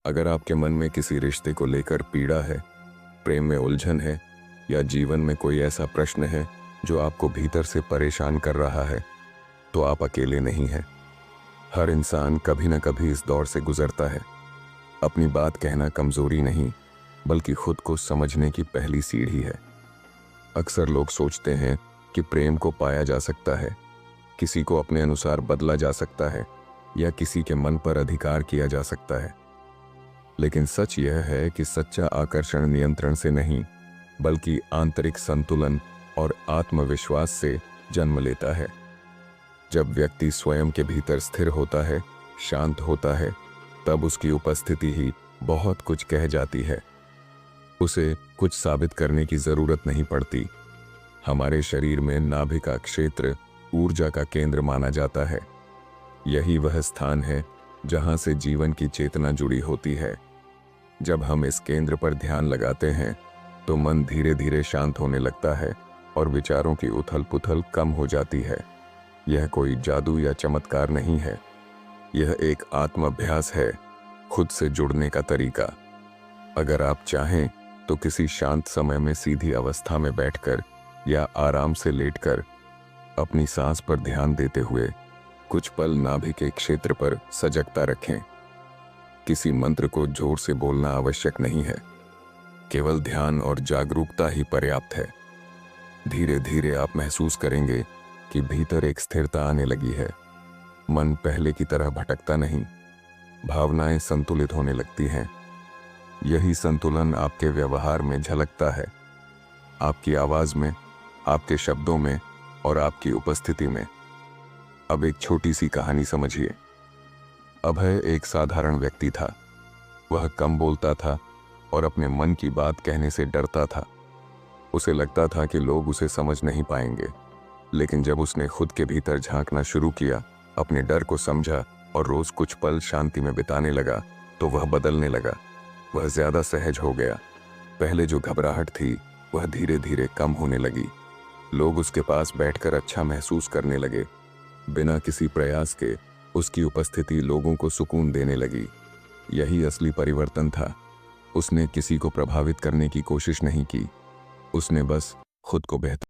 अगर आपके मन में किसी रिश्ते को लेकर पीड़ा है, प्रेम में उलझन है या जीवन में कोई ऐसा प्रश्न है जो आपको भीतर से परेशान कर रहा है, तो आप अकेले नहीं हैं। हर इंसान कभी न कभी इस दौर से गुजरता है। अपनी बात कहना कमजोरी नहीं, बल्कि खुद को समझने की पहली सीढ़ी है। अक्सर लोग सोचते हैं कि प्रेम को पाया जा सकता है, किसी को अपने अनुसार बदला जा सकता है या किसी के मन पर अधिकार किया जा सकता है। लेकिन सच यह है कि सच्चा आकर्षण नियंत्रण से नहीं, बल्कि आंतरिक संतुलन और आत्मविश्वास से जन्म लेता है। जब व्यक्ति स्वयं के भीतर स्थिर होता है, शांत होता है, तब उसकी उपस्थिति ही बहुत कुछ कह जाती है। उसे कुछ साबित करने की जरूरत नहीं पड़ती। हमारे शरीर में नाभि का क्षेत्र ऊर्जा का केंद्र माना जाता है। यही वह स्थान है जहां से जीवन की चेतना जुड़ी होती है। जब हम इस केंद्र पर ध्यान लगाते हैं तो मन धीरे धीरे शांत होने लगता है और विचारों की उथल पुथल कम हो जाती है। यह कोई जादू या चमत्कार नहीं है, यह एक आत्म अभ्यास है, खुद से जुड़ने का तरीका। अगर आप चाहें तो किसी शांत समय में सीधी अवस्था में बैठकर या आराम से लेटकर अपनी सांस पर ध्यान देते हुए कुछ पल नाभि के क्षेत्र पर सजगता रखें। किसी मंत्र को जोर से बोलना आवश्यक नहीं है, केवल ध्यान और जागरूकता ही पर्याप्त है। धीरे धीरे आप महसूस करेंगे कि भीतर एक स्थिरता आने लगी है। मन पहले की तरह भटकता नहीं, भावनाएं संतुलित होने लगती हैं। यही संतुलन आपके व्यवहार में झलकता है, आपकी आवाज में, आपके शब्दों में और आपकी उपस्थिति में। अब एक छोटी सी कहानी समझिए। अभय एक साधारण व्यक्ति था। वह कम बोलता था और अपने मन की बात कहने से डरता था। उसे लगता था कि लोग उसे समझ नहीं पाएंगे। लेकिन जब उसने खुद के भीतर झांकना शुरू किया, अपने डर को समझा और रोज कुछ पल शांति में बिताने लगा, तो वह बदलने लगा। वह ज्यादा सहज हो गया। पहले जो घबराहट थी वह धीरे धीरे कम होने लगी। लोग उसके पास बैठकर अच्छा महसूस करने लगे। बिना किसी प्रयास के उसकी उपस्थिति लोगों को सुकून देने लगी। यही असली परिवर्तन था। उसने किसी को प्रभावित करने की कोशिश नहीं की, उसने बस खुद को बेहतर